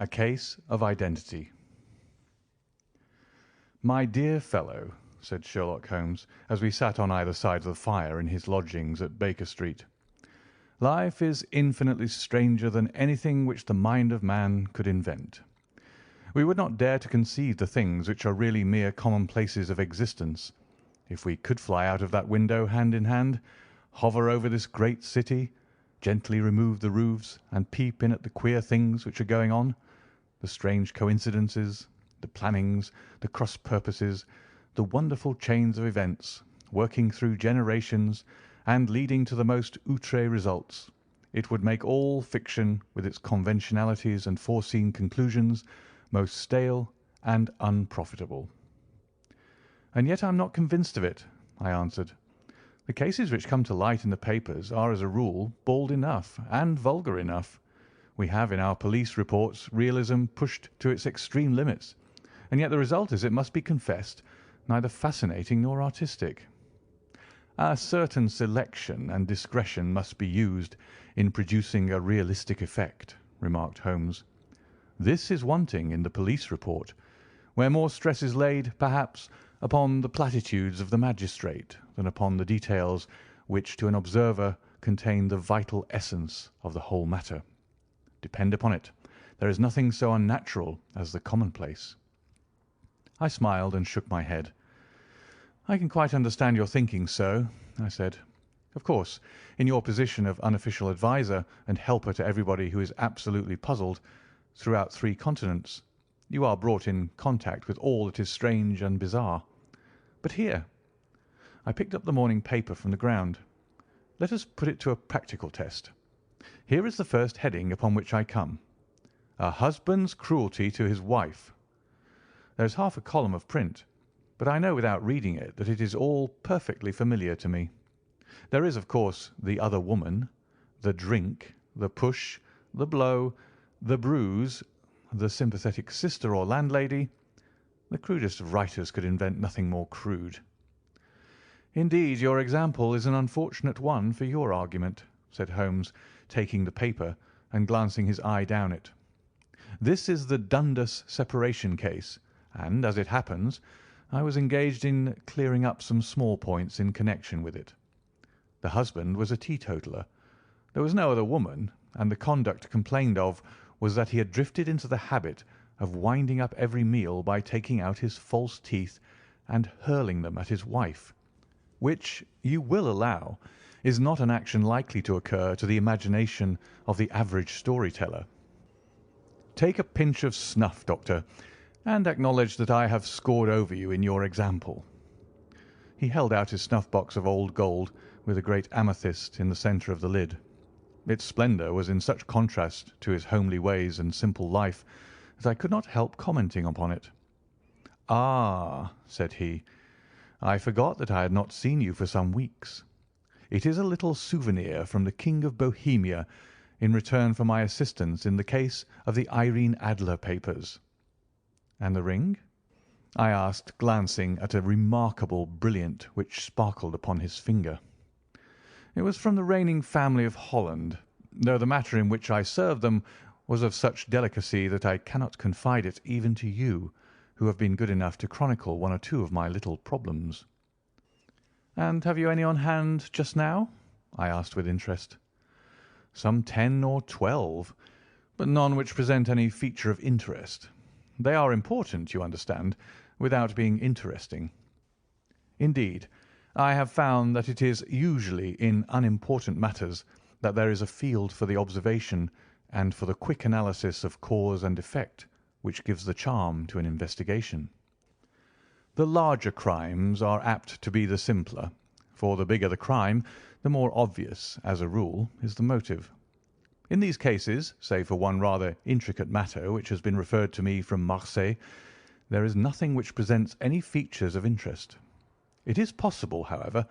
A case of identity. "My dear fellow," said Sherlock Holmes, as we sat on either side of the fire in his lodgings at Baker Street, "life is infinitely stranger than anything which the mind of man could invent. We would not dare to conceive the things which are really mere commonplaces of existence, if we could fly out of that window hand in hand, hover over this great city, gently remove the roofs, and peep in at the queer things which are going on, the strange coincidences, the plannings, the cross purposes, the wonderful chains of events, working through generations and leading to the most outré results. It would make all fiction, with its conventionalities and foreseen conclusions, most stale and unprofitable." "And yet I am not convinced of it," I answered. "The cases which come to light in the papers are as a rule bald enough and vulgar enough. We have in our police reports realism pushed to its extreme limits, and yet the result is, it must be confessed, neither fascinating nor artistic." "A certain selection and discretion must be used in producing a realistic effect," remarked Holmes. "This is wanting in the police report, where more stress is laid, perhaps, upon the platitudes of the magistrate than upon the details which to an observer contain the vital essence of the whole matter. Depend upon it, there is nothing so unnatural as the commonplace." I smiled and shook my head. "I can quite understand your thinking so," I said. "Of course, in your position of unofficial adviser and helper to everybody who is absolutely puzzled, throughout 3 continents, you are brought in contact with all that is strange and bizarre. But here—" I picked up the morning paper from the ground. "Let us put it to a practical test. Here is the first heading upon which I come: 'A husband's cruelty to his wife.' There is half a column of print, but I know without reading it that it is all perfectly familiar to me. There is, of course, the other woman, the drink, the push, the blow, the bruise, the sympathetic sister or landlady. The crudest of writers could invent nothing more crude." "Indeed, your example is an unfortunate one for your argument," said Holmes, taking the paper and glancing his eye down it. "This is the Dundas separation case, and, as it happens, I was engaged in clearing up some small points in connection with it. The husband was a teetotaler. There was no other woman, and the conduct complained of was that he had drifted into the habit of winding up every meal by taking out his false teeth and hurling them at his wife, which, you will allow, is not an action likely to occur to the imagination of the average story-teller. Take a pinch of snuff, Doctor, and acknowledge that I have scored over you in your example." He held out his snuff-box of old gold with a great amethyst in the centre of the lid. Its splendour was in such contrast to his homely ways and simple life that I could not help commenting upon it. "Ah," said he, "I forgot that I had not seen you for some weeks. It is a little souvenir from the King of Bohemia in return for my assistance in the case of the Irene Adler papers." "And the ring?" I asked, glancing at a remarkable brilliant which sparkled upon his finger. "It was from the reigning family of Holland, though the matter in which I served them was of such delicacy that I cannot confide it even to you, who have been good enough to chronicle 1 or 2 of my little problems." "And have you any on hand just now?" I asked with interest. "Some 10 or 12, but none which present any feature of interest. They are important, you understand, without being interesting. Indeed, I have found that it is usually in unimportant matters that there is a field for the observation and for the quick analysis of cause and effect which gives the charm to an investigation. The larger crimes are apt to be the simpler, for the bigger the crime, the more obvious, as a rule, is the motive. In these cases, save for one rather intricate matter which has been referred to me from Marseilles, there is nothing which presents any features of interest. It is possible, however,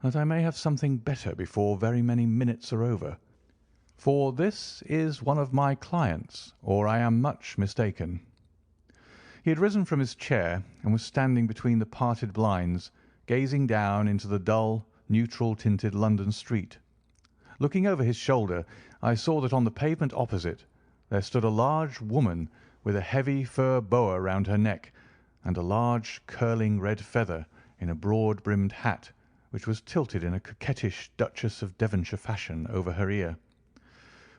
that I may have something better before very many minutes are over, for this is one of my clients, or I am much mistaken." He had risen from his chair and was standing between the parted blinds, gazing down into the dull, neutral-tinted London street. Looking over his shoulder, I saw that on the pavement opposite there stood a large woman with a heavy fur boa round her neck and a large curling red feather in a broad-brimmed hat, which was tilted in a coquettish Duchess of Devonshire fashion over her ear.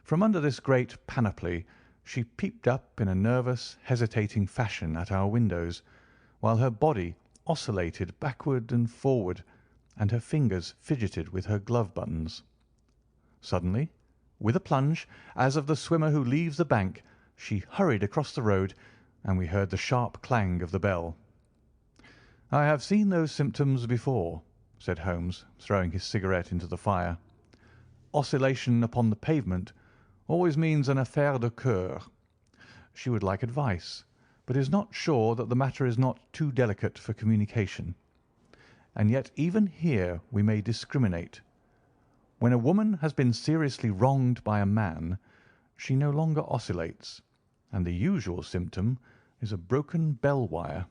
From under this great panoply she peeped up in a nervous, hesitating fashion at our windows, while her body oscillated backward and forward, and her fingers fidgeted with her glove buttons. Suddenly, with a plunge, as of the swimmer who leaves the bank, she hurried across the road, and we heard the sharp clang of the bell. "I have seen those symptoms before," said Holmes, throwing his cigarette into the fire. "Oscillation upon the pavement always means an affaire de coeur. She would like advice, but is not sure that the matter is not too delicate for communication. And yet even here we may discriminate. When a woman has been seriously wronged by a man, she no longer oscillates, and the usual symptom is a broken bell wire.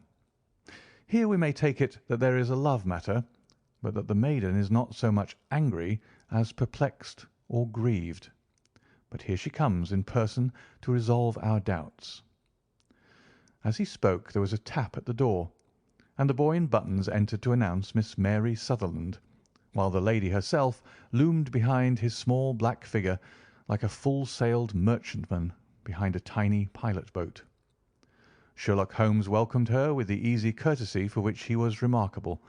Here we may take it that there is a love matter, but that the maiden is not so much angry as perplexed or grieved. But here she comes in person to resolve our doubts." As he spoke there was a tap at the door, and the boy in buttons entered to announce Miss Mary Sutherland, while the lady herself loomed behind his small black figure like a full-sailed merchantman behind a tiny pilot-boat. Sherlock Holmes welcomed her with the easy courtesy for which he was remarkable,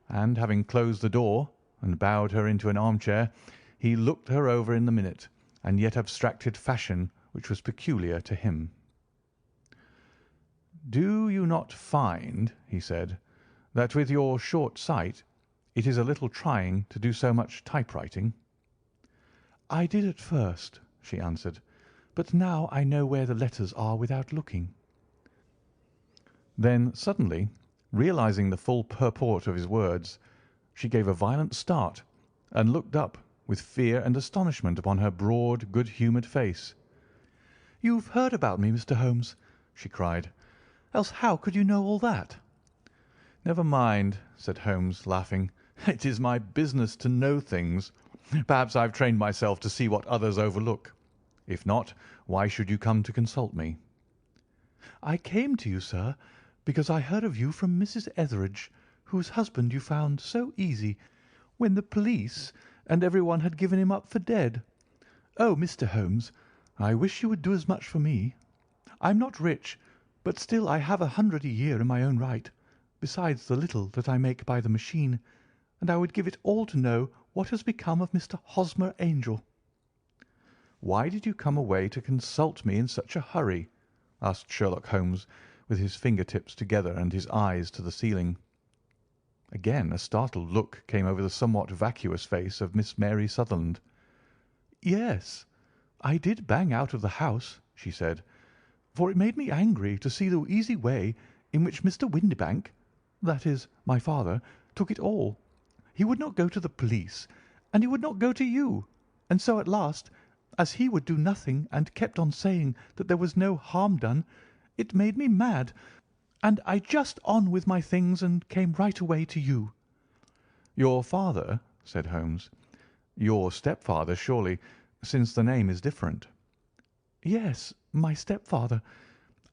and having closed the door and bowed her into an armchair, he looked her over in the minute and yet abstracted fashion which was peculiar to him. "Do you not find," he said, "that with your short sight it is a little trying to do so much typewriting?" "I did at first," she answered, "but now I know where the letters are without looking." Then suddenly, realizing the full purport of his words, she gave a violent start and looked up with fear and astonishment upon her broad, good-humoured face. "You've heard about me, Mr. Holmes," she cried, "else how could you know all that?" "Never mind," said Holmes, laughing. "It is my business to know things. Perhaps I've trained myself to see what others overlook. If not, why should you come to consult me?" "I came to you, sir, because I heard of you from Mrs. Etheridge, whose husband you found so easy when the police and everyone had given him up for dead. Oh, Mr. Holmes, I wish you would do as much for me. I'm not rich, but still I have 100 a year in my own right, besides the little that I make by the machine, and I would give it all to know what has become of Mr. Hosmer Angel." "Why did you come away to consult me in such a hurry?" asked Sherlock Holmes, with his finger-tips together and his eyes to the ceiling. Again a startled look came over the somewhat vacuous face of Miss Mary Sutherland. "Yes, I did bang out of the house," she said, "for it made me angry to see the easy way in which Mr. Windibank, that is, my father, took it all. He would not go to the police, and he would not go to you, and so at last, as he would do nothing and kept on saying that there was no harm done, it made me mad, and I just on with my things and came right away to you." "Your father?" said Holmes. "Your stepfather, surely, since the name is different." "Yes, my stepfather.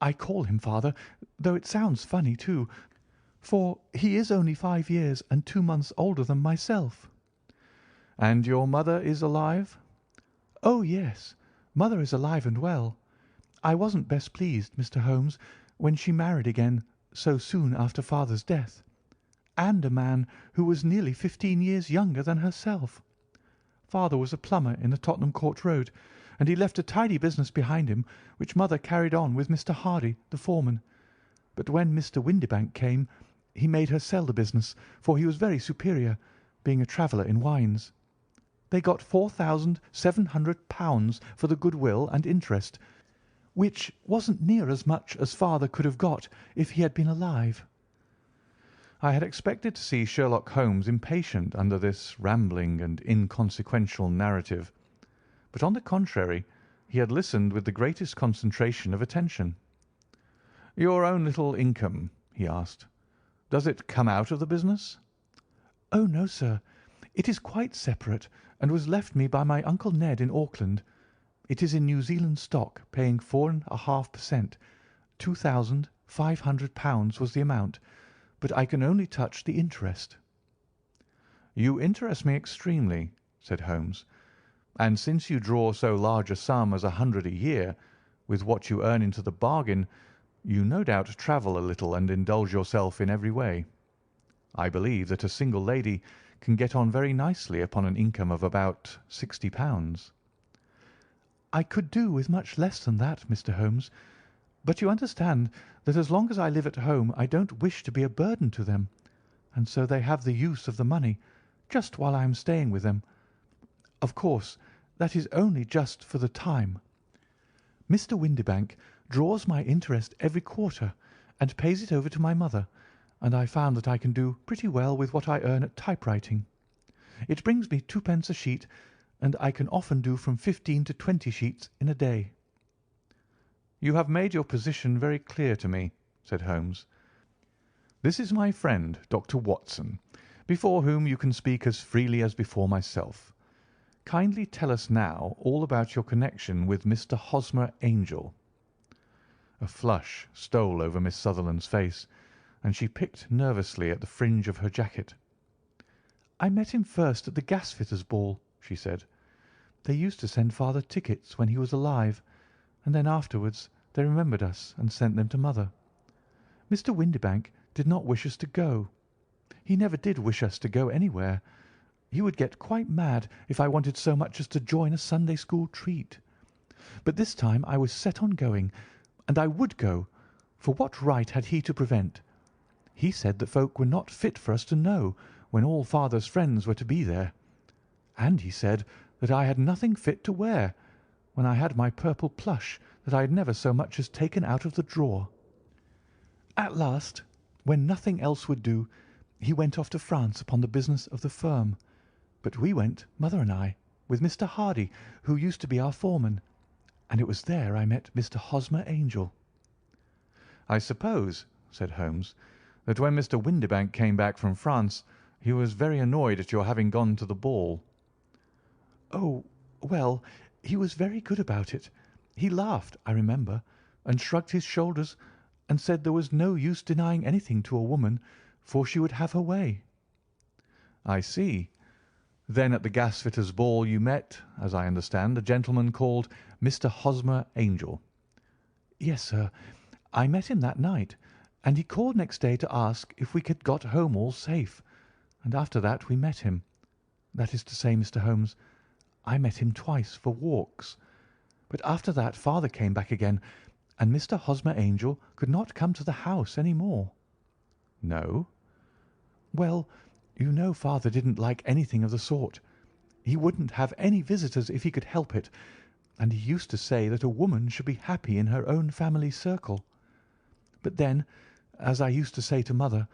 I call him father, though it sounds funny too, for he is only 5 years and 2 months older than myself." "And your mother is alive?" "Oh, yes, mother is alive and well. I wasn't best pleased, Mr. Holmes, when she married again so soon after father's death, and a man who was nearly 15 years younger than herself. Father was a plumber in the Tottenham Court Road, and he left a tidy business behind him, which mother carried on with Mr. Hardy, the foreman. But when Mr. Windibank came, he made her sell the business, for he was very superior, being a traveller in wines. They got £4,700 for the goodwill and interest, which wasn't near as much as father could have got if he had been alive." I had expected to see Sherlock Holmes impatient under this rambling and inconsequential narrative, but on the contrary he had listened with the greatest concentration of attention. "Your own little income," he asked, "does it come out of the business?" "Oh, no, sir. It is quite separate, and was left me by my Uncle Ned in Auckland. It is in New Zealand stock, paying 4.5%. £2,500 was the amount, but I can only touch the interest." "You interest me extremely," said Holmes, "and since you draw so large a sum as 100 a year, with what you earn into the bargain, you no doubt travel a little and indulge yourself in every way. I believe that a single lady can get on very nicely upon an income of about £60. "I could do with much less than that, Mr. Holmes, but you understand that as long as I live at home I don't wish to be a burden to them, and so they have the use of the money just while I am staying with them. Of course, that is only just for the time. Mr. Windibank draws my interest every quarter and pays it over to my mother, and I found that I can do pretty well with what I earn at typewriting. It brings me 2 pence a sheet, and I can often do from 15 to 20 sheets in a day." "You have made your position very clear to me," said Holmes. "This is my friend, Dr. Watson, before whom you can speak as freely as before myself. Kindly tell us now all about your connection with Mr. Hosmer Angel." A flush stole over Miss Sutherland's face, and she picked nervously at the fringe of her jacket. "I met him first at the gasfitters' ball," she said. "They used to send father tickets when he was alive, and then afterwards they remembered us and sent them to mother. Mr. Windibank did not wish us to go. He never did wish us to go anywhere. He would get quite mad if I wanted so much as to join a Sunday school treat. But this time I was set on going, and I would go, for what right had he to prevent? He said that folk were not fit for us to know when all father's friends were to be there. And he said that I had nothing fit to wear, when I had my purple plush that I had never so much as taken out of the drawer. At last, when nothing else would do, he went off to France upon the business of the firm. But we went, mother and I, with Mr. Hardy, who used to be our foreman, and it was there I met Mr. Hosmer Angel." "I suppose," said Holmes, "that when Mr. Windibank came back from France he was very annoyed at your having gone to the ball." "Oh, well, he was very good about it. He laughed, I remember, and shrugged his shoulders, and said there was no use denying anything to a woman, for she would have her way." "I see. Then at the gasfitters' ball you met, as I understand, a gentleman called Mr. Hosmer Angel." "Yes, sir. I met him that night, and he called next day to ask if we had got home all safe, and after that we met him. That is to say, Mr. Holmes, I met him twice for walks. But after that father came back again, and Mr. Hosmer Angel could not come to the house any more." "No?" "Well, you know father didn't like anything of the sort. He wouldn't have any visitors if he could help it, and he used to say that a woman should be happy in her own family circle. But then, as I used to say to mother,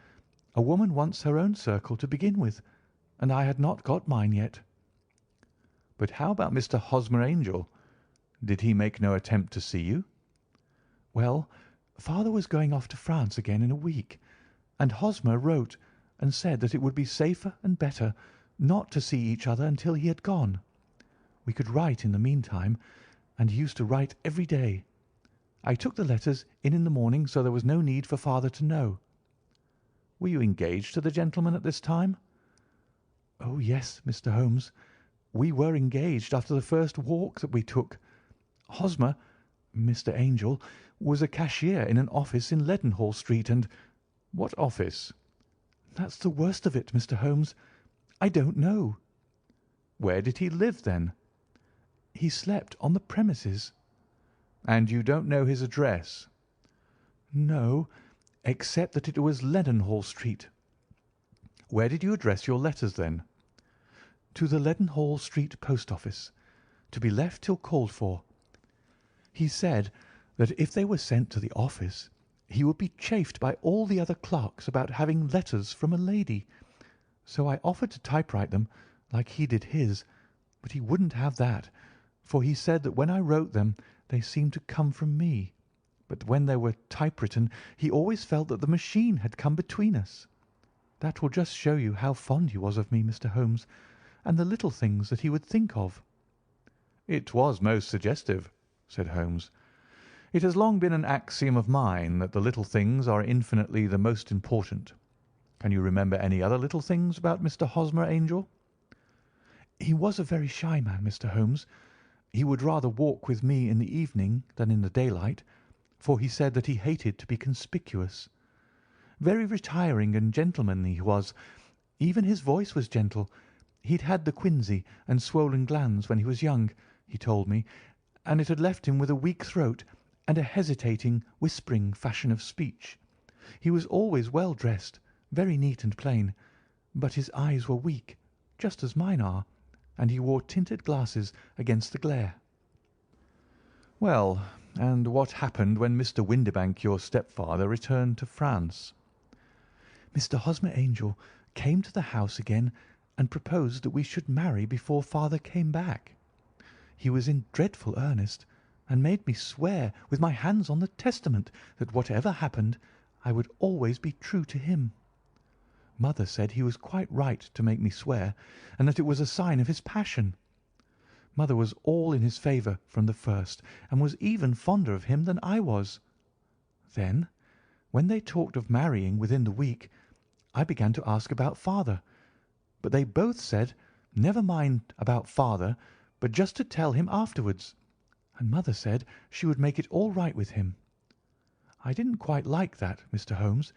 a woman wants her own circle to begin with, and I had not got mine yet." "But how about Mr. Hosmer Angel? Did he make no attempt to see you?" "Well, father was going off to France again in a week, and Hosmer wrote and said that it would be safer and better not to see each other until he had gone. We could write in the meantime, and he used to write every day. I took the letters in the morning, so there was no need for father to know." "Were you engaged to the gentleman at this time?" "Oh, yes, Mr. Holmes. We were engaged after the first walk that we took. Hosmer, Mr. Angel, was a cashier in an office in Leadenhall Street, and—" "What office?" "That's the worst of it, Mr. Holmes. I don't know." "Where did he live, then?" "He slept on the premises." "And you don't know his address?" "No, except that it was Leadenhall Street." "Where did you address your letters, then?" "To the Leadenhall Street post office, to be left till called for. He said that if they were sent to the office he would be chaffed by all the other clerks about having letters from a lady. So I offered to typewrite them like he did his, but he wouldn't have that, for he said that when I wrote them they seemed to come from me, but when they were typewritten he always felt that the machine had come between us. That will just show you how fond he was of me, Mr. Holmes, and the little things that he would think of." "It was most suggestive," said Holmes. "It has long been an axiom of mine that the little things are infinitely the most important. Can you remember any other little things about Mr. Hosmer, Angel?" "He was a very shy man, Mr. Holmes. He would rather walk with me in the evening than in the daylight, for he said that he hated to be conspicuous. Very retiring and gentlemanly he was. Even his voice was gentle. He'd had the quinsy and swollen glands when he was young, he told me, and it had left him with a weak throat and a hesitating, whispering fashion of speech. He was always well dressed, very neat and plain, but his eyes were weak, just as mine are, and he wore tinted glasses against the glare." "Well, and what happened when Mr. Windibank, your stepfather, returned to France?" "Mr. Hosmer, Angel, came to the house again and proposed that we should marry before father came back. He was in dreadful earnest, and made me swear with my hands on the Testament that whatever happened I would always be true to him. Mother said he was quite right to make me swear, and that it was a sign of his passion. Mother was all in his favour from the first, and was even fonder of him than I was. Then, when they talked of marrying within the week, I began to ask about father, but they both said never mind about father, but just to tell him afterwards, and mother said she would make it all right with him. I didn't quite like that, Mr. Holmes.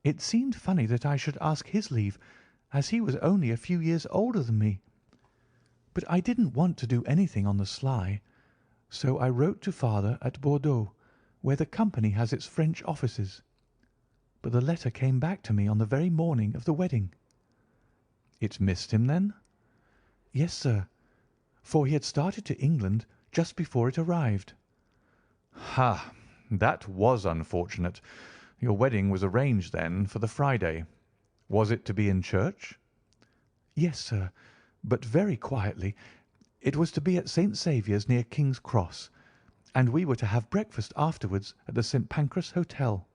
It seemed funny that I should ask his leave, as he was only a few years older than me. But I didn't want to do anything on the sly, so I wrote to father at Bordeaux, where the company has its French offices. But the letter came back to me on the very morning of the wedding." "It missed him, then?" "Yes, sir, for he had started to England just before it arrived." "Ha! That was unfortunate. Your wedding was arranged, then, for the Friday. Was it to be in church?" "Yes, sir, but very quietly. It was to be at St. Saviour's, near King's Cross, and we were to have breakfast afterwards at the St. Pancras Hotel.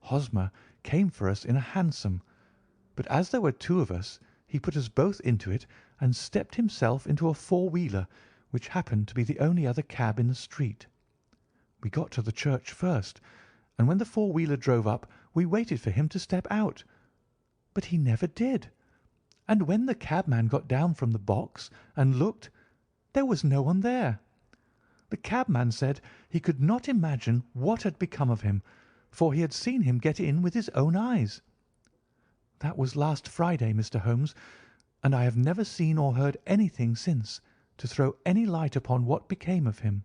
Hosmer came for us in a hansom, but as there were two of us, he put us both into it and stepped himself into a four-wheeler, which happened to be the only other cab in the street. We got to the church first, and when the four-wheeler drove up we waited for him to step out, but he never did, and when the cabman got down from the box and looked, there was no one there. The cabman said he could not imagine what had become of him, for he had seen him get in with his own eyes. That was last Friday, Mr. Holmes, and I have never seen or heard anything since to throw any light upon what became of him."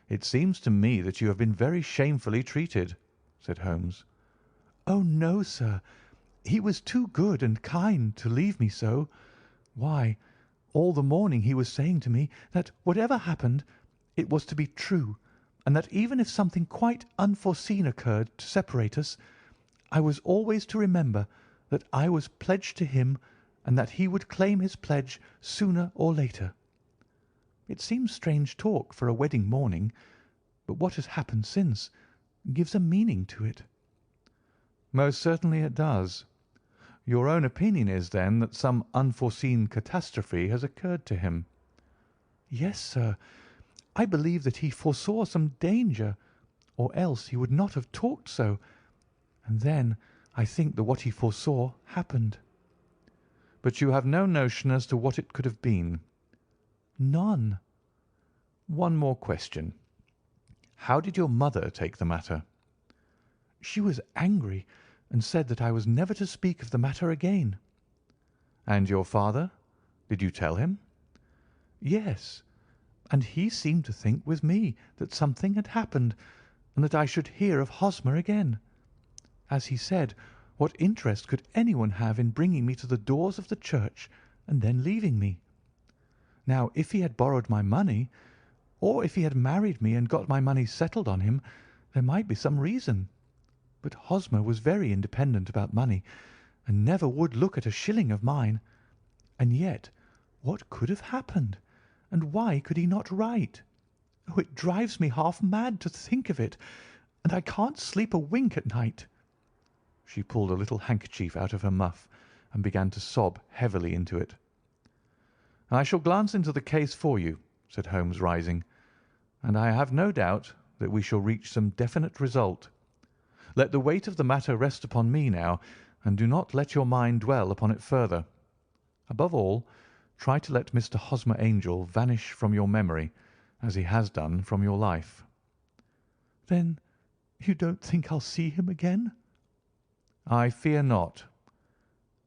"It seems to me that you have been very shamefully treated," said Holmes. "Oh, no, sir. He was too good and kind to leave me so. Why, all the morning he was saying to me that whatever happened, it was to be true, and that even if something quite unforeseen occurred to separate us, I was always to remember that I was pledged to him and that he would claim his pledge sooner or later. It seems strange talk for a wedding morning, but what has happened since gives a meaning to it." "Most certainly it does. Your own opinion is, then, that some unforeseen catastrophe has occurred to him?" "Yes, sir. I believe that he foresaw some danger, or else he would not have talked so, and then I think that what he foresaw happened." "But you have no notion as to what it could have been?" "None." "One more question. How did your mother take the matter?" "She was angry, and said that I was never to speak of the matter again." "And your father? Did you tell him?" "Yes, and he seemed to think with me that something had happened, and that I should hear of Hosmer again. As he said, what interest could anyone have in bringing me to the doors of the church and then leaving me? Now, if he had borrowed my money, or if he had married me and got my money settled on him, there might be some reason. But Hosmer was very independent about money, and never would look at a shilling of mine. And yet, what could have happened, and why could he not write? Oh, it drives me half mad to think of it, and I can't sleep a wink at night." She pulled a little handkerchief out of her muff and began to sob heavily into it. "I shall glance into the case for you," said Holmes, rising, "and I have no doubt that we shall reach some definite result. Let the weight of the matter rest upon me now, and do not let your mind dwell upon it further. Above all, try to let Mr. Hosmer Angel vanish from your memory, as he has done from your life." "Then you don't think I'll see him again?" "I fear not."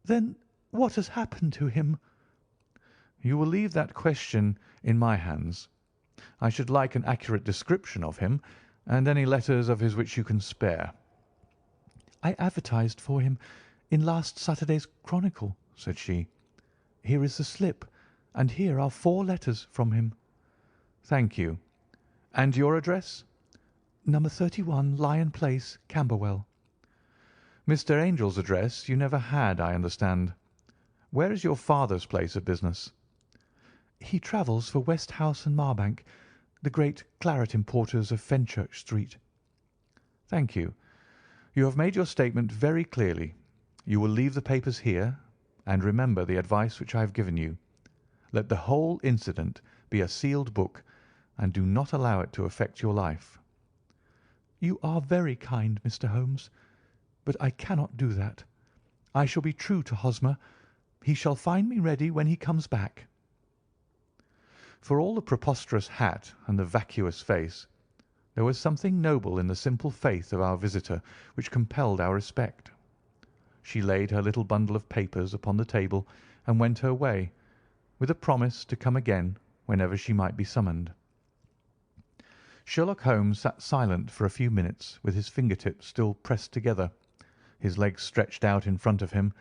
"Then what has happened to him?" "You will leave that question in my hands. I should like an accurate description of him, and any letters of his which you can spare." "I advertised for him in last Saturday's Chronicle," said she. "Here is the slip, and here are 4 letters from him." "Thank you. And your address?" "No. 31 Lion Place, Camberwell." Mr. Angel's address you never had, I understand. Where is your father's place of business?" "He travels for Westhouse and Marbank, the great claret importers of Fenchurch Street." "Thank you. You have made your statement very clearly. You will leave the papers here, and remember the advice which I have given you. Let the whole incident be a sealed book, and do not allow it to affect your life." "You are very kind, Mr. Holmes, but I cannot do that. I shall be true to Hosmer. He shall find me ready when he comes back." For all the preposterous hat and the vacuous face, there was something noble in the simple faith of our visitor which compelled our respect. She laid her little bundle of papers upon the table and went her way, with a promise to come again whenever she might be summoned. Sherlock Holmes sat silent for a few minutes with his fingertips still pressed together, his legs stretched out in front of him,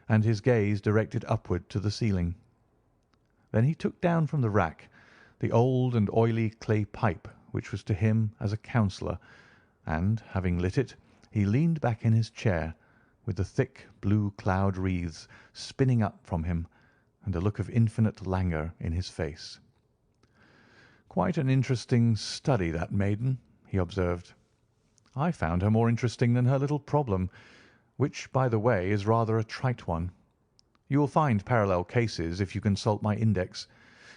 and his gaze directed upward to the ceiling. Then he took down from the rack the old and oily clay pipe which was to him as a counsellor, and, having lit it, he leaned back in his chair, with the thick blue cloud wreaths spinning up from him, and a look of infinite languor in his face. "Quite an interesting study, that maiden," he observed. "I found her more interesting than her little problem, which, by the way, is rather a trite one. You will find parallel cases if you consult my index.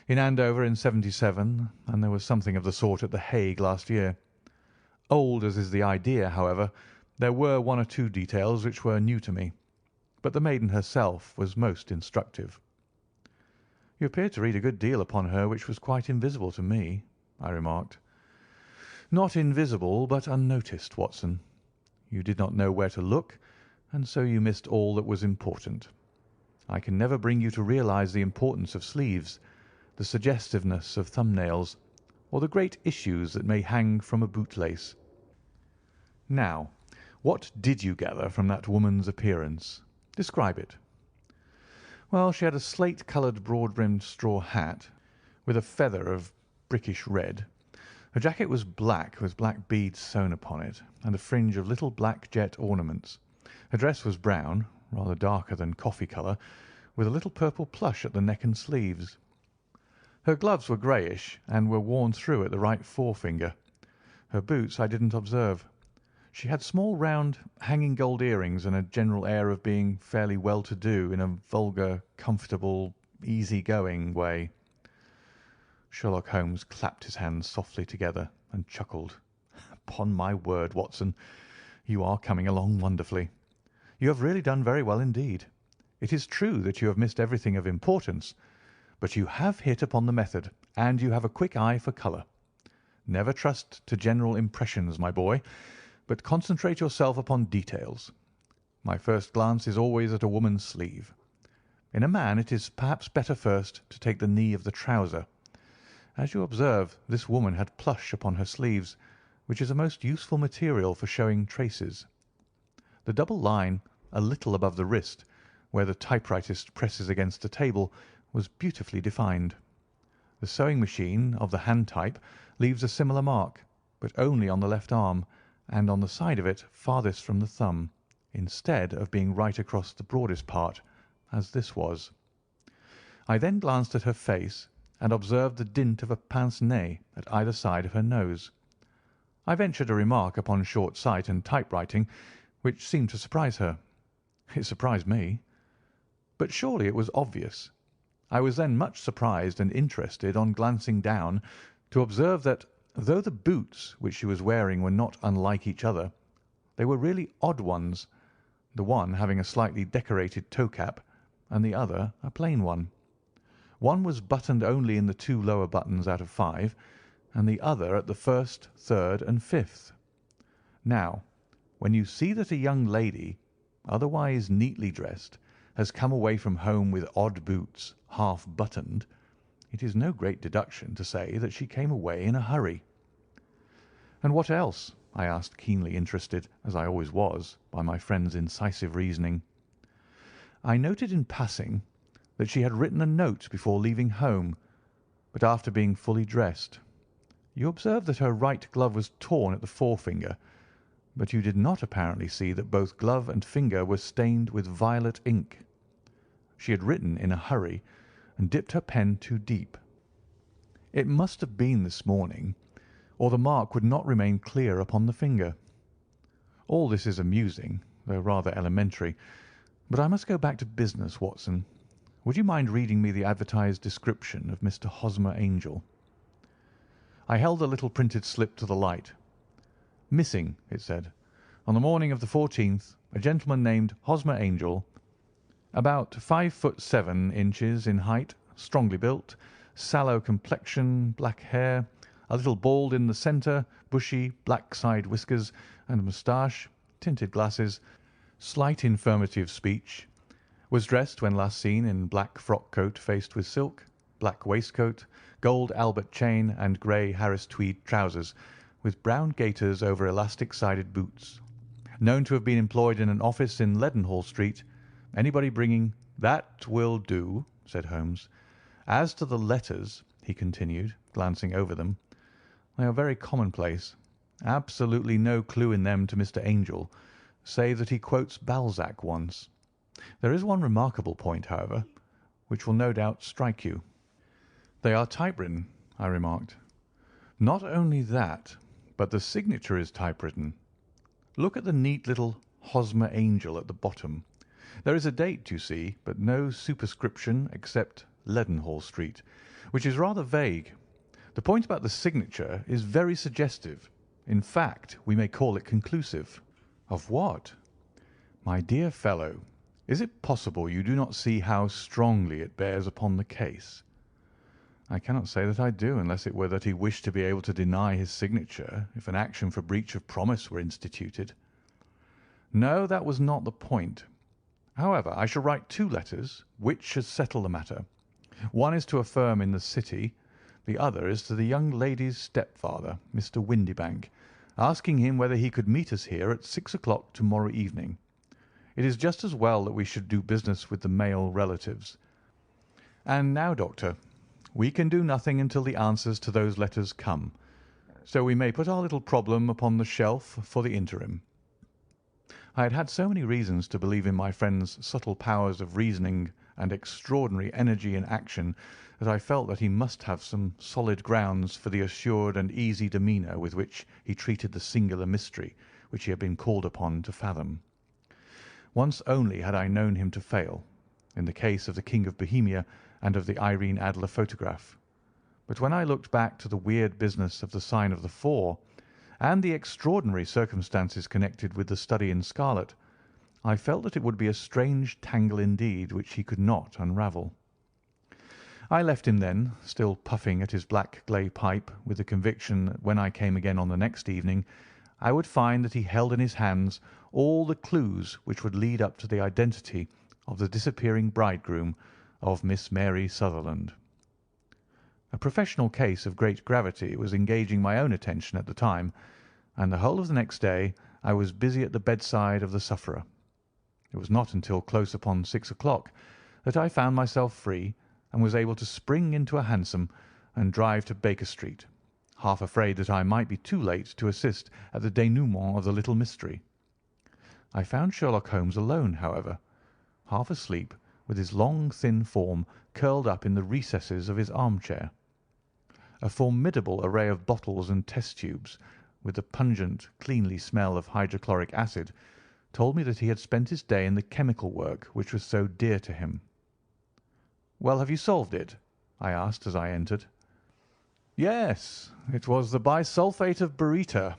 In Andover in '77, and there was something of the sort at The Hague last year. Old as is the idea, however, there were 1 or 2 details which were new to me, but the maiden herself was most instructive." "You appeared to read a good deal upon her which was quite invisible to me," I remarked. "Not invisible, but unnoticed, Watson. You did not know where to look, and so you missed all that was important. I can never bring you to realize the importance of sleeves, the suggestiveness of thumbnails, or the great issues that may hang from a bootlace. Now, what did you gather from that woman's appearance? Describe it." "Well, she had a slate-coloured, broad-brimmed straw hat, with a feather of brickish red. Her jacket was black, with black beads sewn upon it, and a fringe of little black jet ornaments. Her dress was brown, rather darker than coffee colour, with a little purple plush at the neck and sleeves. Her gloves were greyish, and were worn through at the right forefinger. Her boots I didn't observe. She had small round hanging gold earrings and a general air of being fairly well-to-do in a vulgar, comfortable, easy-going way." Sherlock Holmes clapped his hands softly together and chuckled. "Upon my word, Watson, you are coming along wonderfully. You have really done very well indeed. It is true that you have missed everything of importance, but you have hit upon the method, and you have a quick eye for colour. Never trust to general impressions, my boy, but concentrate yourself upon details. My first glance is always at a woman's sleeve. In a man it is perhaps better first to take the knee of the trouser. As you observe, this woman had plush upon her sleeves, which is a most useful material for showing traces. The double line a little above the wrist, where the typewritist presses against the table, was beautifully defined. The sewing machine of the hand type leaves a similar mark, but only on the left arm, and on the side of it farthest from the thumb, instead of being right across the broadest part, as this was. I then glanced at her face, and observed the dint of a pince-nez at either side of her nose. I ventured a remark upon short sight and typewriting, which seemed to surprise her. It surprised me. But surely it was obvious. I was then much surprised and interested on glancing down to observe that, though the boots which she was wearing were not unlike each other, they were really odd ones, the one having a slightly decorated toe-cap and the other a plain one. One was buttoned only in the 2 lower buttons out of 5, and the other at the first, third, and fifth. Now, when you see that a young lady, otherwise neatly dressed, has come away from home with odd boots, half buttoned, it is no great deduction to say that she came away in a hurry. "And what else?" I asked, keenly interested, as I always was, by my friend's incisive reasoning. "I noted in passing that she had written a note before leaving home, but after being fully dressed. You observed that her right glove was torn at the forefinger, but you did not apparently see that both glove and finger were stained with violet ink. She had written in a hurry and dipped her pen too deep. It must have been this morning, or the mark would not remain clear upon the finger. All this is amusing, though rather elementary, but I must go back to business, Watson. Would you mind reading me the advertised description of Mr. Hosmer Angel?" I held the little printed slip to the light. "Missing," it said, "on the morning of the 14th, a gentleman named Hosmer Angel, about 5'7" in height, strongly built, sallow complexion, black hair, a little bald in the centre, bushy, black side whiskers and moustache, tinted glasses, slight infirmity of speech, was dressed when last seen in black frock coat faced with silk, black waistcoat, gold Albert chain, and grey Harris tweed trousers, with brown gaiters over elastic-sided boots. Known to have been employed in an office in Leadenhall Street. Anybody bringing—" "That will do," said Holmes. "As to the letters," he continued, glancing over them, "they are very commonplace. Absolutely no clue in them to Mr. Angel, save that he quotes Balzac once. There is one remarkable point, however, which will no doubt strike you." "They are typewritten," I remarked. "Not only that, but the signature is typewritten. Look at the neat little Hosmer Angel at the bottom. There is a date, you see, but no superscription except Leadenhall Street, which is rather vague. The point about the signature is very suggestive. In fact, we may call it conclusive." "Of what?" "My dear fellow, is it possible you do not see how strongly it bears upon the case?" "I cannot say that I do, unless it were that he wished to be able to deny his signature if an action for breach of promise were instituted." "No, that was not the point. However, I shall write 2 letters, which should settle the matter. One is to a firm in the City, the other is to the young lady's stepfather, Mr. Windibank, asking him whether he could meet us here at 6 o'clock to-morrow evening. It is just as well that we should do business with the male relatives. And now, Doctor, we can do nothing until the answers to those letters come, so we may put our little problem upon the shelf for the interim." I had had so many reasons to believe in my friend's subtle powers of reasoning and extraordinary energy in action that I felt that he must have some solid grounds for the assured and easy demeanour with which he treated the singular mystery which he had been called upon to fathom. Once only had I known him to fail, in the case of the King of Bohemia and of the Irene Adler photograph. But when I looked back to the weird business of the sign of the 4, and the extraordinary circumstances connected with the study in scarlet, I felt that it would be a strange tangle indeed which he could not unravel. I left him then, still puffing at his black clay pipe, with the conviction that when I came again on the next evening, I would find that he held in his hands all the clues which would lead up to the identity of the disappearing bridegroom of Miss Mary Sutherland. A professional case of great gravity was engaging my own attention at the time, and the whole of the next day I was busy at the bedside of the sufferer. It was not until close upon 6 o'clock that I found myself free and was able to spring into a hansom and drive to Baker Street, half afraid that I might be too late to assist at the denouement of the little mystery. I found Sherlock Holmes alone, however, half asleep, with his long, thin form curled up in the recesses of his armchair. A formidable array of bottles and test tubes, with the pungent, cleanly smell of hydrochloric acid, told me that he had spent his day in the chemical work which was so dear to him. Well, have you solved it? I asked as I entered. Yes, it was the bisulfate of baryta.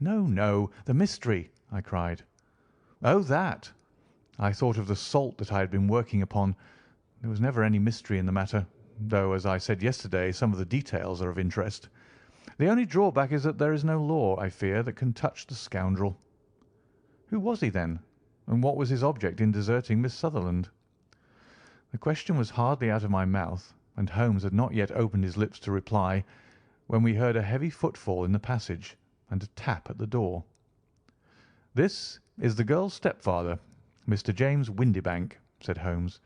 No, no, the mystery, I cried. Oh, that! I thought of the salt that I had been working upon. There was never any mystery in the matter, though, as I said yesterday, some of the details are of interest. The only drawback is that there is no law, I fear, that can touch the scoundrel. Who was he, then, and what was his object in deserting Miss Sutherland? The question was hardly out of my mouth, and Holmes had not yet opened his lips to reply, when we heard a heavy footfall in the passage and a tap at the door. "This is the girl's stepfather, Mr. James Windibank," said Holmes.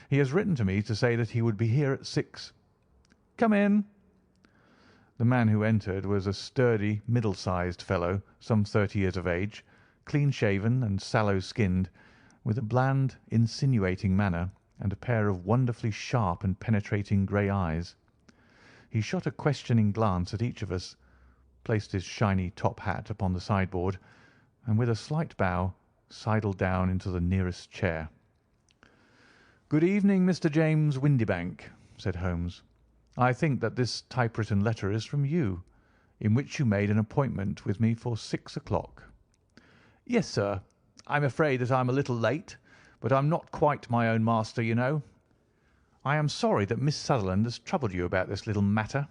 "He has written to me to say that he would be here at 6. Come in." The man who entered was a sturdy, middle-sized fellow, some 30 years of age, clean-shaven and sallow-skinned, with a bland, insinuating manner and a pair of wonderfully sharp and penetrating grey eyes. He shot a questioning glance at each of us, placed his shiny top hat upon the sideboard, and with a slight bow sidled down into the nearest chair. "Good evening, Mr. James Windibank," said Holmes. "I think that this typewritten letter is from you, in which you made an appointment with me for 6 o'clock." "Yes, sir. I'm afraid that I'm a little late, but I'm not quite my own master, you know. I am sorry that Miss Sutherland has troubled you about this little matter,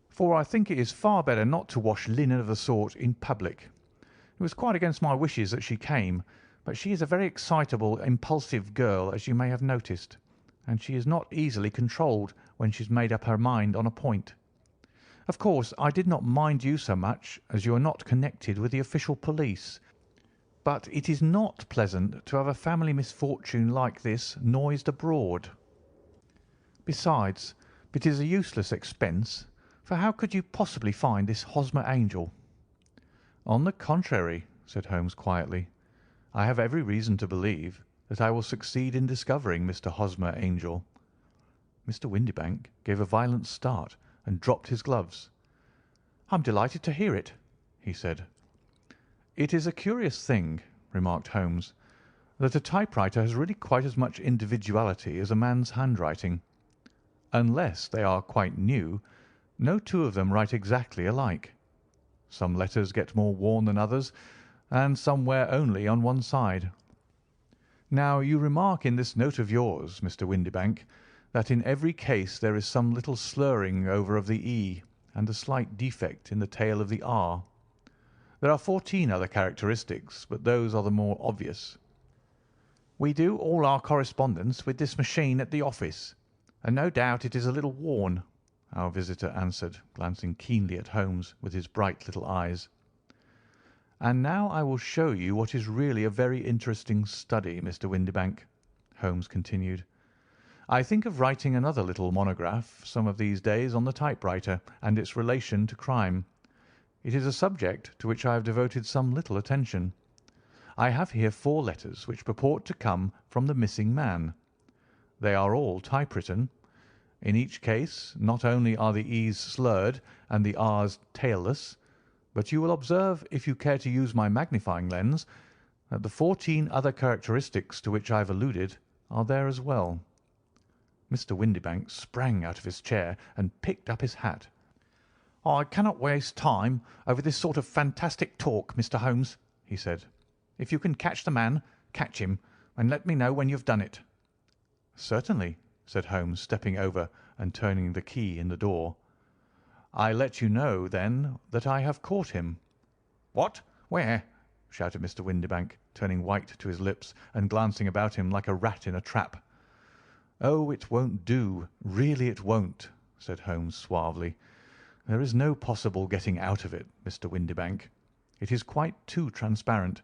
for I think it is far better not to wash linen of the sort in public. It was quite against my wishes that she came, but she is a very excitable, impulsive girl, as you may have noticed, and she is not easily controlled when she's made up her mind on a point. Of course, I did not mind you so much, as you are not connected with the official police, but it is not pleasant to have a family misfortune like this noised abroad. Besides, it is a useless expense, for how could you possibly find this Hosmer Angel?" "On the contrary," said Holmes quietly, "I have every reason to believe that I will succeed in discovering Mr. Hosmer Angel." Mr. Windibank gave a violent start and dropped his gloves. "I'm delighted to hear it," he said. "It is a curious thing," remarked Holmes, "that a typewriter has really quite as much individuality as a man's handwriting. Unless they are quite new, no two of them write exactly alike. Some letters get more worn than others, and some wear only on one side. Now, you remark in this note of yours, Mr. Windibank, that in every case there is some little slurring over of the E and a slight defect in the tail of the R. There are 14 other characteristics, but those are the more obvious." "We do all our correspondence with this machine at the office, and no doubt it is a little worn," our visitor answered, glancing keenly at Holmes with his bright little eyes. "And now I will show you what is really a very interesting study, Mr. Windibank," Holmes continued. "I think of writing another little monograph some of these days on the typewriter and its relation to crime. It is a subject to which I have devoted some little attention. I have here 4 letters which purport to come from the missing man. They are all typewritten. In each case not only are the E's slurred and the R's tailless, but you will observe, if you care to use my magnifying lens, that the 14 other characteristics to which I have alluded are there as well." Mr. Windibank sprang out of his chair and picked up his hat. "I cannot waste time over this sort of fantastic talk, Mr. Holmes," he said. "If you can catch the man, catch him, and let me know when you have done it." "Certainly," said Holmes, stepping over and turning the key in the door. "I let you know, then, that I have caught him." "What? Where?" shouted Mr. Windibank, turning white to his lips and glancing about him like a rat in a trap. "Oh, it won't do, really it won't," said Holmes suavely. "There is no possible getting out of it, Mr. Windibank. It is quite too transparent,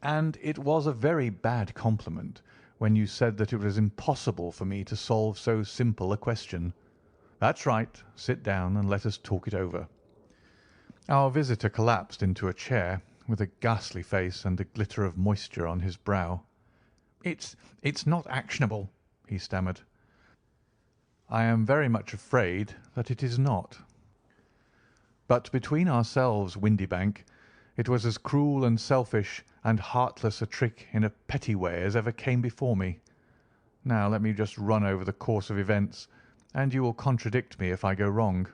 and it was a very bad compliment when you said that it was impossible for me to solve so simple a question. That's right. Sit down and let us talk it over." Our visitor collapsed into a chair with a ghastly face and a glitter of moisture on his brow. It's not actionable," he stammered. "I am very much afraid that it is not. But between ourselves, Windibank, it was as cruel and selfish and heartless a trick in a petty way as ever came before me. Now let me just run over the course of events, and you will contradict me if I go wrong."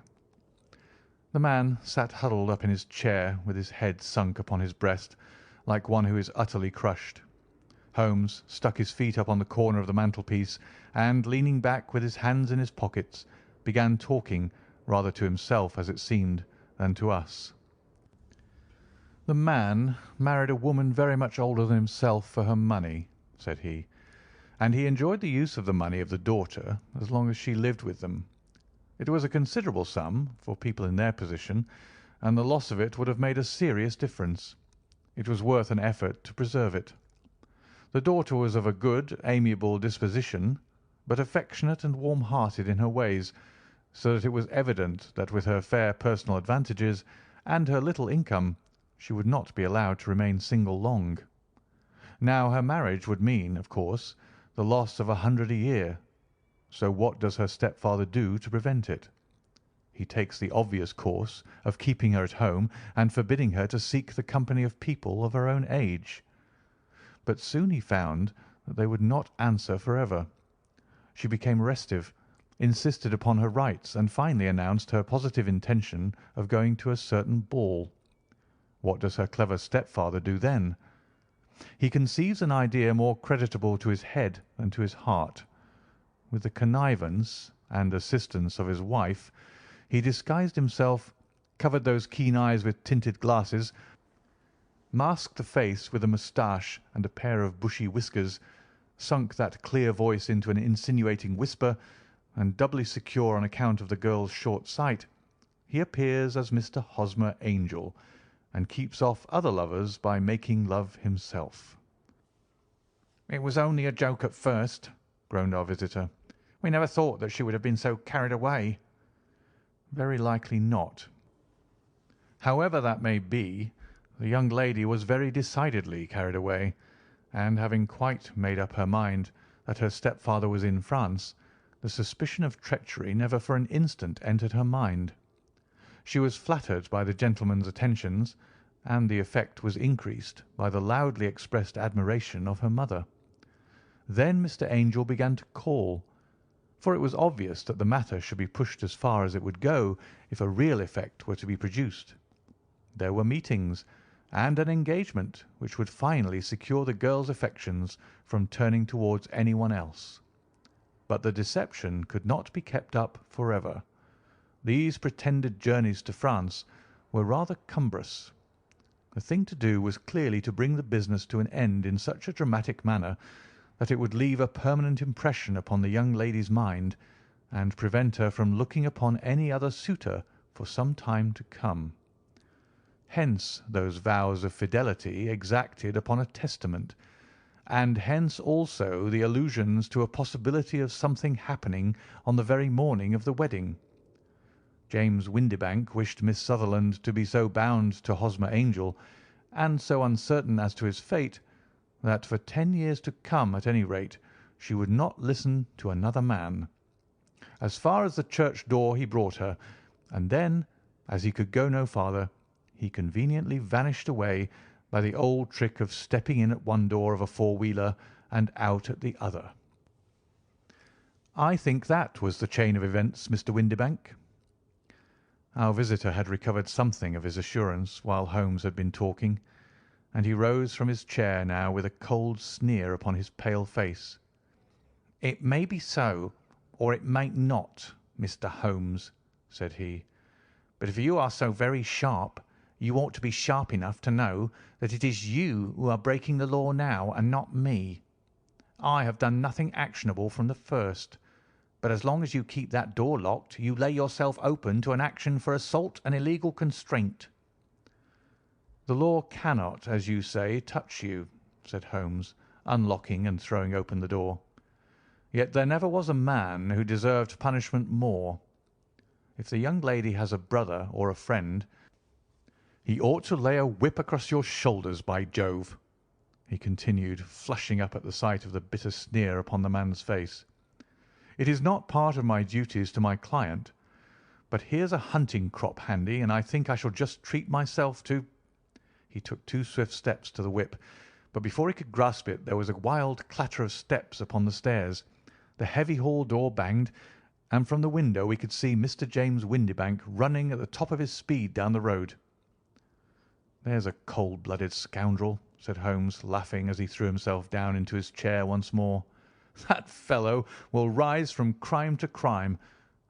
The man sat huddled up in his chair with his head sunk upon his breast, like one who is utterly crushed. Holmes stuck his feet up on the corner of the mantelpiece and, leaning back with his hands in his pockets, began talking, rather to himself, as it seemed, than to us. "The man married a woman very much older than himself for her money," said he, "and he enjoyed the use of the money of the daughter as long as she lived with them. It was a considerable sum for people in their position, and the loss of it would have made a serious difference. It was worth an effort to preserve it. The daughter was of a good, amiable disposition, but affectionate and warm-hearted in her ways, so that it was evident that with her fair personal advantages and her little income she would not be allowed to remain single long. Now her marriage would mean, of course, the loss of 100 a year. So what does her stepfather do to prevent it? He takes the obvious course of keeping her at home and forbidding her to seek the company of people of her own age. But soon he found that they would not answer for ever. She became restive, insisted upon her rights, and finally announced her positive intention of going to a certain ball. What does her clever stepfather do then? He conceives an idea more creditable to his head than to his heart. With the connivance and assistance of his wife, he disguised himself, covered those keen eyes with tinted glasses, masked the face with a moustache and a pair of bushy whiskers, sunk that clear voice into an insinuating whisper, and doubly secure on account of the girl's short sight, he appears as Mr. Hosmer Angel, and keeps off other lovers by making love himself. "It was only a joke at first," groaned our visitor. "We never thought that she would have been so carried away." "Very likely not. However that may be, the young lady was very decidedly carried away, and having quite made up her mind that her stepfather was in France, the suspicion of treachery never for an instant entered her mind. She was flattered by the gentleman's attentions, and the effect was increased by the loudly expressed admiration of her mother. Then Mr. Angel began to call, for it was obvious that the matter should be pushed as far as it would go if a real effect were to be produced. There were meetings, and an engagement which would finally secure the girl's affections from turning towards anyone else. But the deception could not be kept up for ever. These pretended journeys to France were rather cumbrous. The thing to do was clearly to bring the business to an end in such a dramatic manner that it would leave a permanent impression upon the young lady's mind, and prevent her from looking upon any other suitor for some time to come. Hence those vows of fidelity exacted upon a testament, and hence also the allusions to a possibility of something happening on the very morning of the wedding. James Windibank wished Miss Sutherland to be so bound to Hosmer Angel, and so uncertain as to his fate, that for 10 years to come, at any rate, she would not listen to another man. As far as the church door he brought her, and then, as he could go no farther, he conveniently vanished away by the old trick of stepping in at one door of a four-wheeler and out at the other. I think that was the chain of events, Mr. Windibank." Our visitor had recovered something of his assurance while Holmes had been talking, and he rose from his chair now with a cold sneer upon his pale face. "It may be so, or it may not, Mr. Holmes," said he, "but if you are so very sharp, you ought to be sharp enough to know that it is you who are breaking the law now, and not me. I have done nothing actionable from the first, but as long as you keep that door locked, you lay yourself open to an action for assault and illegal constraint." "The law cannot, as you say, touch you," said Holmes, unlocking and throwing open the door. "Yet there never was a man who deserved punishment more. If the young lady has a brother or a friend, he ought to lay a whip across your shoulders, by Jove," he continued, flushing up at the sight of the bitter sneer upon the man's face. "It is not part of my duties to my client, but here's a hunting crop handy, and I think I shall just treat myself to—" He took 2 swift steps to the whip, but before he could grasp it there was a wild clatter of steps upon the stairs, The heavy hall door banged, and from the window we could see Mr. James Windibank running at the top of his speed down the road. "There's a cold-blooded scoundrel," said Holmes, laughing as he threw himself down into his chair once more. "That fellow will rise from crime to crime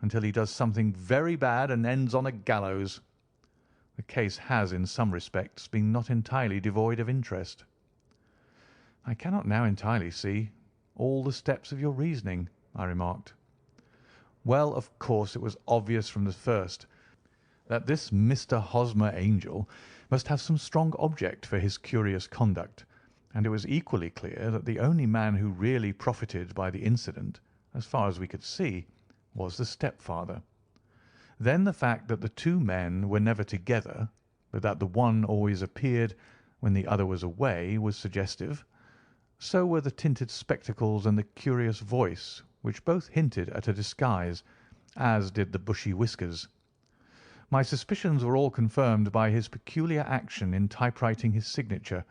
until he does something very bad and ends on a gallows. The case has, in some respects, been not entirely devoid of interest." "I cannot now entirely see all the steps of your reasoning," I remarked. "Well, of course, it was obvious from the first that this Mr. Hosmer Angel must have some strong object for his curious conduct, and it was equally clear that the only man who really profited by the incident, as far as we could see, was the stepfather. Then the fact that the two men were never together, but that the one always appeared when the other was away, was suggestive. So were the tinted spectacles and the curious voice, which both hinted at a disguise, as did the bushy whiskers. My suspicions were all confirmed by his peculiar action in typewriting his signature,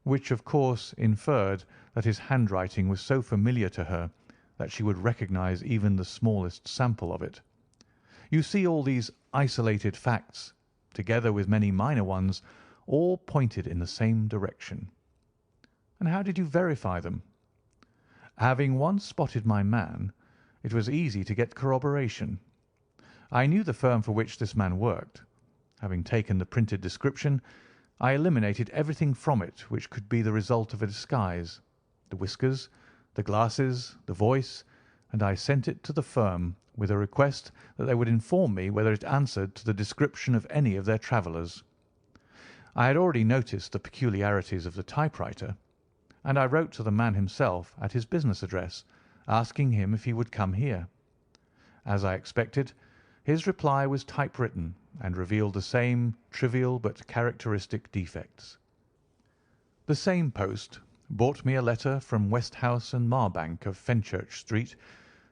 which of course inferred that his handwriting was so familiar to her that she would recognize even the smallest sample of it. You see, all these isolated facts, together with many minor ones, all pointed in the same direction." "And how did you verify them?" "Having once spotted my man, it was easy to get corroboration. I knew the firm for which this man worked. Having taken the printed description, I eliminated everything from it which could be the result of a disguise, the whiskers, the glasses, the voice, and I sent it to the firm with a request that they would inform me whether it answered to the description of any of their travellers. I had already noticed the peculiarities of the typewriter, and I wrote to the man himself at his business address, asking him if he would come here. As I expected, his reply was typewritten and revealed the same trivial but characteristic defects. The same post brought me a letter from Westhouse and Marbank of Fenchurch Street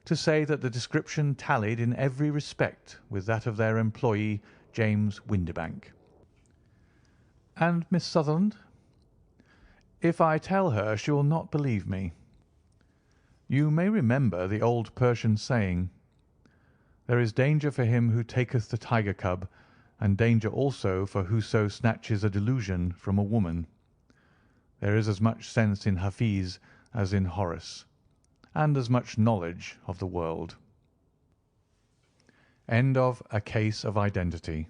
to say that the description tallied in every respect with that of their employee, James Windibank." "And Miss Sutherland?" "If I tell her, she will not believe me. You may remember the old Persian saying, 'There is danger for him who taketh the tiger cub, and danger also for whoso snatches a delusion from a woman.' There is as much sense in Hafiz as in Horace, and as much knowledge of the world." End of A Case of Identity.